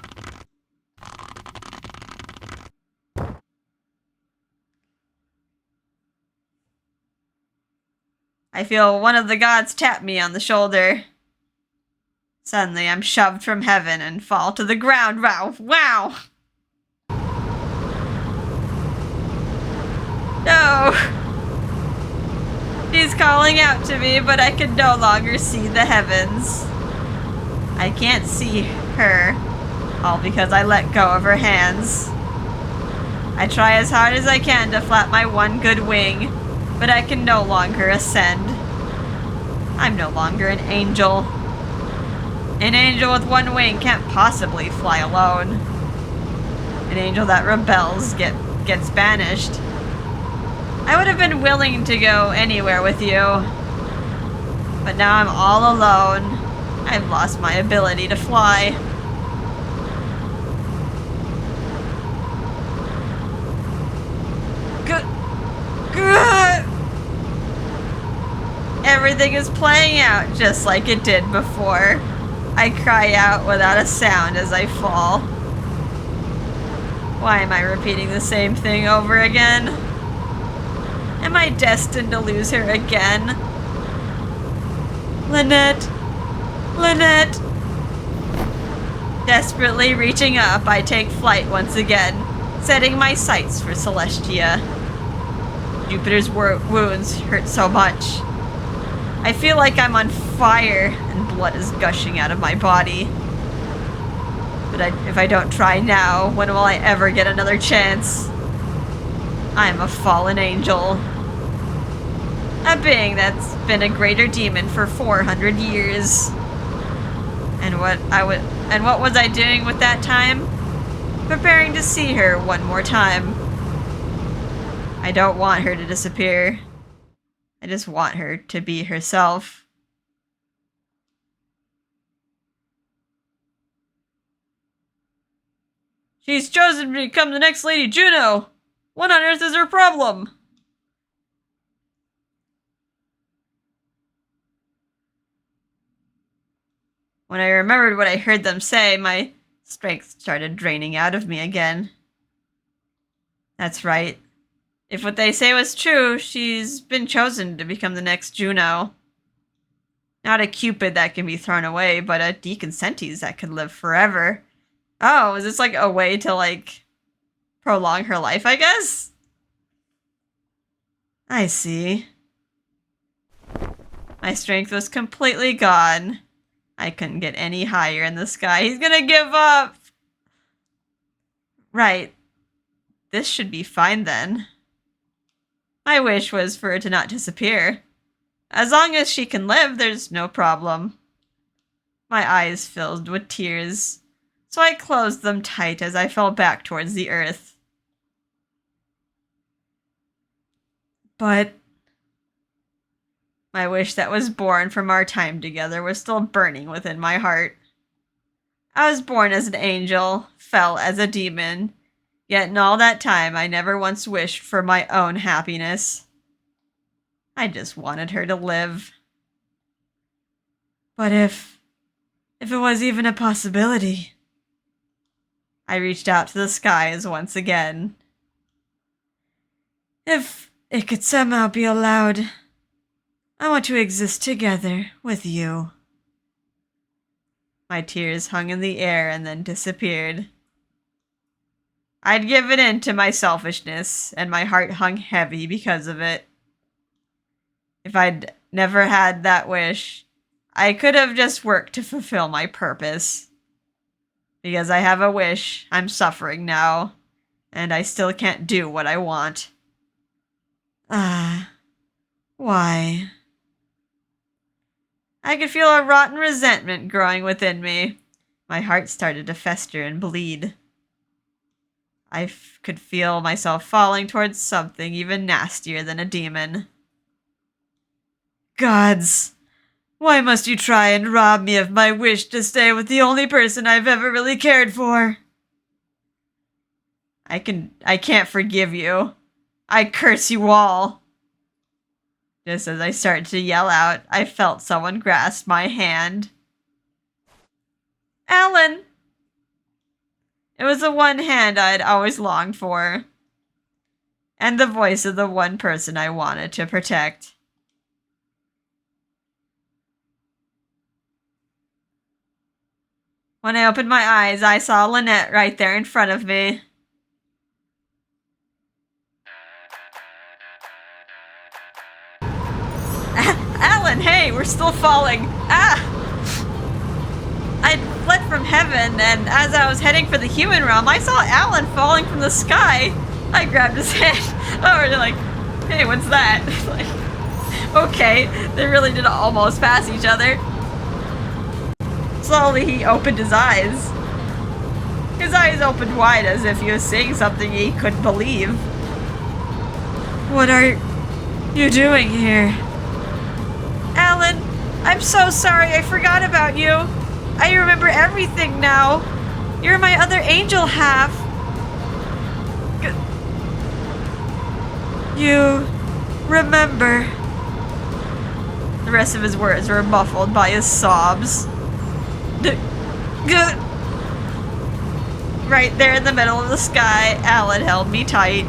I feel one of the gods tap me on the shoulder. Suddenly, I'm shoved from heaven and fall to the ground. Wow. Wow. No. She's calling out to me, but I can no longer see the heavens. I can't see her, all because I let go of her hands. I try as hard as I can to flap my one good wing, but I can no longer ascend. I'm no longer an angel. An angel with one wing can't possibly fly alone. An angel that rebels gets banished. I would have been willing to go anywhere with you, but now I'm all alone. I've lost my ability to fly. everything is playing out just like it did before. I cry out without a sound as I fall. Why am I repeating the same thing over again? Am I destined to lose her again? Lynette! Lynette! Desperately reaching up, I take flight once again, setting my sights for Celestia. Jupiter's wounds hurt so much. I feel like I'm on fire and blood is gushing out of my body. But if I don't try now, when will I ever get another chance? I am a fallen angel. A being that's been a greater demon for 400 years. And what was I doing with that time? Preparing to see her one more time. I don't want her to disappear. I just want her to be herself. She's chosen to become the next Lady Juno. What on earth is her problem? When I remembered what I heard them say, my strength started draining out of me again. That's right. If what they say was true, she's been chosen to become the next Juno. Not a Cupid that can be thrown away, but a Deconsentes that could live forever. Oh, is this like a way to like prolong her life, I guess? I see. My strength was completely gone. I couldn't get any higher in the sky. He's gonna give up! Right. This should be fine then. My wish was for her to not disappear. As long as she can live, there's no problem. My eyes filled with tears, so I closed them tight as I fell back towards the earth. But my wish that was born from our time together was still burning within my heart. I was born as an angel, fell as a demon, yet in all that time I never once wished for my own happiness. I just wanted her to live. But if it was even a possibility... I reached out to the skies once again. If it could somehow be allowed... I want to exist together with you. My tears hung in the air and then disappeared. I'd given in to my selfishness, and my heart hung heavy because of it. If I'd never had that wish, I could have just worked to fulfill my purpose. Because I have a wish, I'm suffering now, and I still can't do what I want. Why? I could feel a rotten resentment growing within me. My heart started to fester and bleed. I could feel myself falling towards something even nastier than a demon. Gods, why must you try and rob me of my wish to stay with the only person I've ever really cared for? I can't forgive you. I curse you all. Just as I started to yell out, I felt someone grasp my hand. Allan! It was the one hand I'd always longed for. And the voice of the one person I wanted to protect. When I opened my eyes, I saw Lynette right there in front of me. Allan, hey, we're still falling. I'd fled from heaven, and as I was heading for the human realm, I saw Allan falling from the sky. I grabbed his hand. Oh, we're like, hey, what's that? Like, okay, they really did almost pass each other. Slowly, he opened his eyes. His eyes opened wide as if he was seeing something he couldn't believe. What are you doing here? Allan, I'm so sorry, I forgot about you. I remember everything now. You're my other angel half. You remember. The rest of his words were muffled by his sobs. Right there in the middle of the sky, Allan held me tight.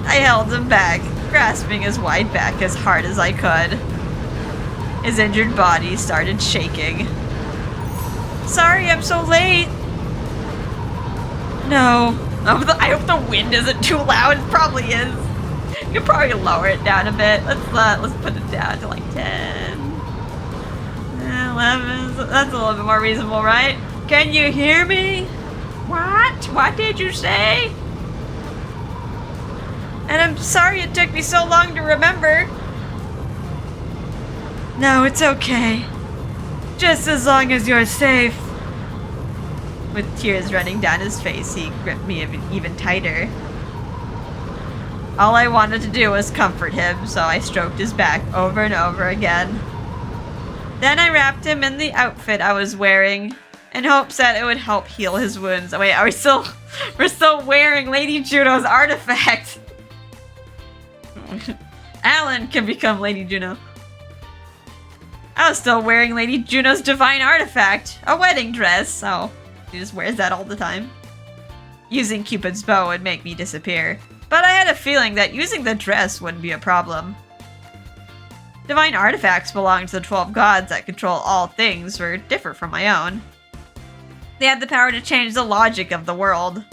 I held him back, grasping his wide back as hard as I could. His injured body started shaking. Sorry I'm so late. No. I hope the wind isn't too loud. It probably is. You could probably lower it down a bit. Let's put it down to like 10. 11. That's a little bit more reasonable, right? Can you hear me? What? What did you say? And I'm sorry it took me so long to remember. No, it's okay. Just as long as you're safe. With tears running down his face, he gripped me even tighter. All I wanted to do was comfort him, so I stroked his back over and over again. Then I wrapped him in the outfit I was wearing, in hopes that it would help heal his wounds. Oh, wait, are we still... We're still wearing Lady Juno's artifact! Allan can become Lady Juno. I was still wearing Lady Juno's divine artifact, a wedding dress, so he just wears that all the time. Using Cupid's bow would make me disappear, but I had a feeling that using the dress wouldn't be a problem. Divine artifacts belong to the 12 gods that control all things were different from my own. They had the power to change the logic of the world.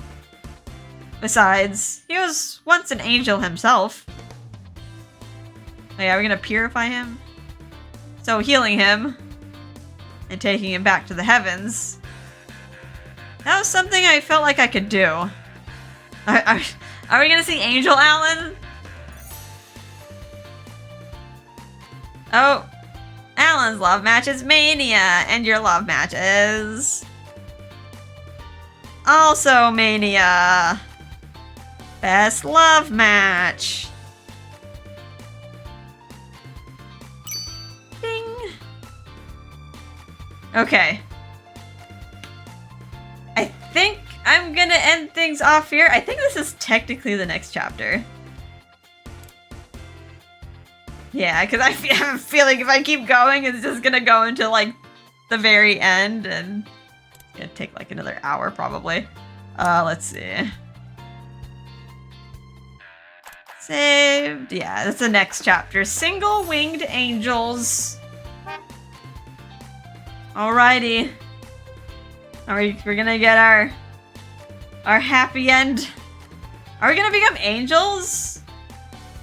Besides, he was once an angel himself. Wait, are we gonna purify him? So healing him and taking him back to the heavens, that was something I felt like I could do. Are we gonna see Angel Allan? Oh, Allan's love match is Mania, and your love match is also Mania. Best love match. Ding. Okay. I think I'm gonna end things off here. I think this is technically the next chapter. Yeah, because I have a feeling if I keep going, it's just gonna go into, like, the very end, and it's gonna take, like, another hour, probably. Let's see. Saved. Yeah, that's the next chapter. Single-winged angels. Alrighty. We're gonna get our happy end. Are we gonna become angels?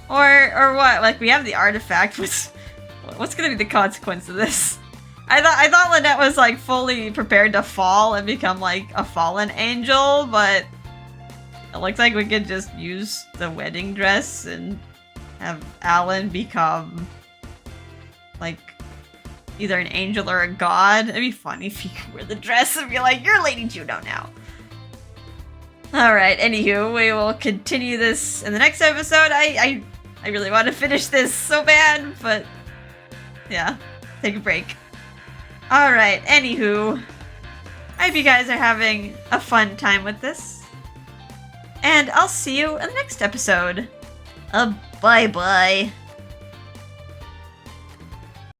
Or what? Like, we have the artifact. What's gonna be the consequence of this? I thought Lynette was, like, fully prepared to fall and become, like, a fallen angel, but it looks like we could just use the wedding dress and have Allan become, like, either an angel or a god. It'd be funny if you could wear the dress and be like, you're Lady Juno now. Alright, anywho, we will continue this in the next episode. I really want to finish this so bad, but yeah, take a break. Alright, anywho, I hope you guys are having a fun time with this. And I'll see you in the next episode. Bye-bye.